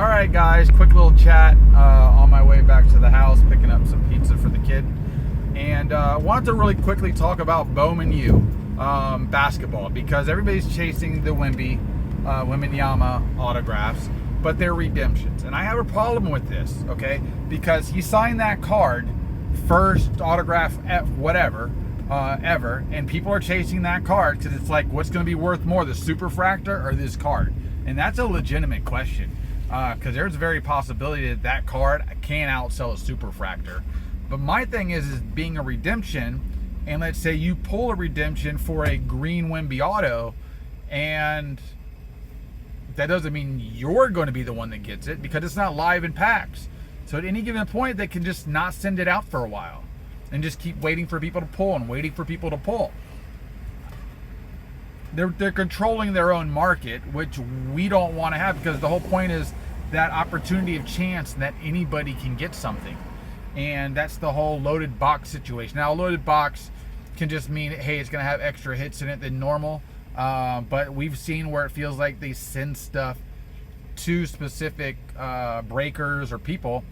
All right, guys, quick little chat on my way back to the house, picking up some pizza for the kid. And I wanted to really quickly talk about Bowman U basketball, because everybody's chasing the Wembanyama autographs, but they're redemptions. And I have a problem with this, okay? Because he signed that card, first autograph ever, and people are chasing that card because it's like, what's going to be worth more, the superfractor or this card? And that's a legitimate question, because there's a very possibility that that card can outsell a superfractor. But my thing is being a redemption, and let's say you pull a redemption for a green Wemby auto, and that doesn't mean you're going to be the one that gets it, because it's not live in packs. So at any given point, they can just not send it out for a while and just keep waiting for people to pull and waiting for people to pull. They're controlling their own market, which we don't want to have, because the whole point is that opportunity of chance that anybody can get something. And that's the whole loaded box situation. Now, a loaded box can just mean, hey, it's going to have extra hits in it than normal. But we've seen where it feels like they send stuff to specific breakers or people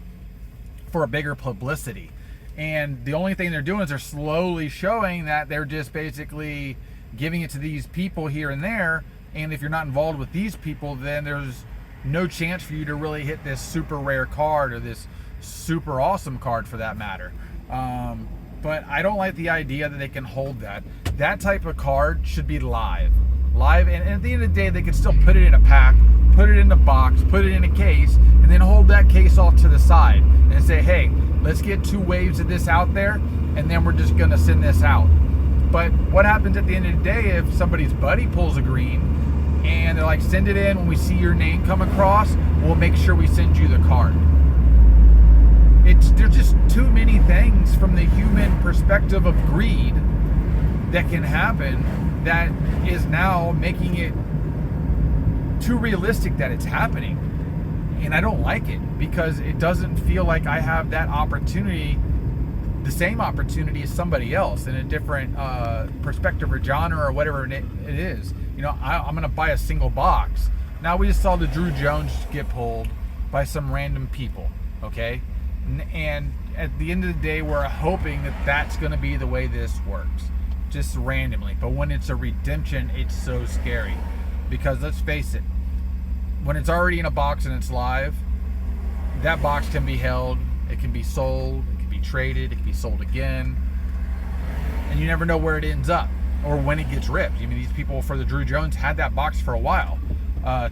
for a bigger publicity. And the only thing they're doing is they're slowly showing that they're just basically giving it to these people here and there. And if you're not involved with these people, then there's no chance for you to really hit this super rare card or this super awesome card for that matter. But I don't like the idea that they can hold that. That type of card should be live. And at the end of the day, they can still put it in a pack, put it in a box, put it in a case, and then hold that case off to the side and say, hey, let's get 2 waves of this out there, and then we're just going to send this out. But what happens at the end of the day if somebody's buddy pulls a green and they're like, send it in when we see your name come across, we'll make sure we send you the card. There's just too many things from the human perspective of greed that can happen that is now making it too realistic that it's happening. And I don't like it, because it doesn't feel like I have that opportunity, the same opportunity as somebody else in a different perspective or genre or whatever it is. You know, I'm going to buy a single box. Now, we just saw the Drew Jones get pulled by some random people, okay? And at the end of the day, we're hoping that that's going to be the way this works, just randomly. But when it's a redemption, it's so scary, because let's face it, when it's already in a box and it's live, that box can be held, it can be sold, it can be traded, it can be sold again, and you never know where it ends up or when it gets ripped. I mean, these people for the Drew Jones had that box for a while,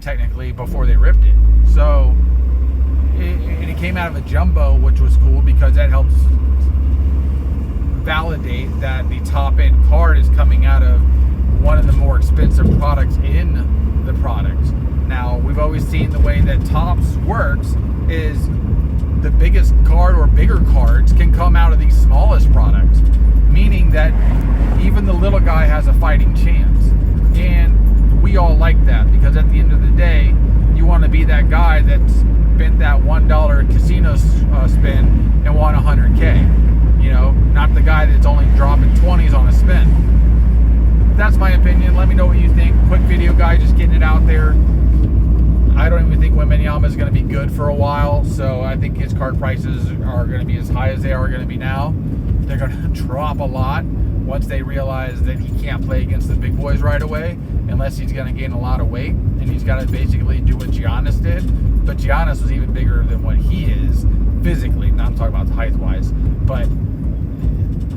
technically, before they ripped it. So and it came out of a jumbo, which was cool, because that helps validate that the top end card is coming out of one of the more expensive products in the product. Now, we've always seen the way that Topps works is the biggest card or bigger cards can come out of these smallest products, meaning that even the little guy has a fighting chance. And we all like that, because at the end of the day, you want to be that guy that's spent that $1 casino spin and won 100K. You know, not the guy that's only dropping 20s on a spin. That's my opinion. Let me know what you think. Quick video, guy, just getting it out there. I don't even think Wembanyama is going to be good for a while, so I think his card prices are going to be as high as they are going to be now. They're going to drop a lot once they realize that he can't play against the big boys right away, unless he's going to gain a lot of weight, and he's got to basically do what Giannis did. But Giannis was even bigger than what he is physically. Now I'm talking about height-wise, but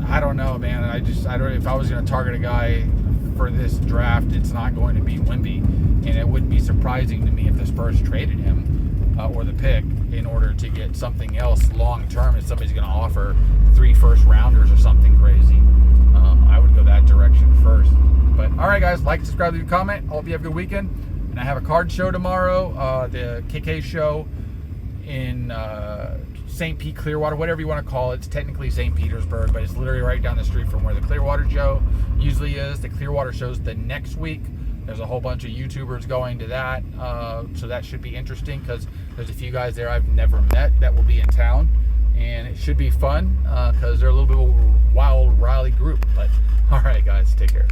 I don't know, man. I don't. If I was going to target a guy for this draft, it's not going to be Wemby, and it wouldn't be surprising to me if the Spurs traded him or the pick in order to get something else long term. If somebody's going to offer 3 first rounders or something crazy, I would go that direction first. But all right, guys, like, subscribe, leave a comment. I hope you have a good weekend. And I have a card show tomorrow, the KK show in St. Pete, Clearwater, whatever you want to call it. It's technically St. Petersburg, but it's literally right down the street from where the Clearwater show usually is. The Clearwater show's the next week. There's a whole bunch of YouTubers going to that, so that should be interesting, because there's a few guys there I've never met that will be in town, and it should be fun, because they're a little bit of a wild, rally group. But all right, guys, take care.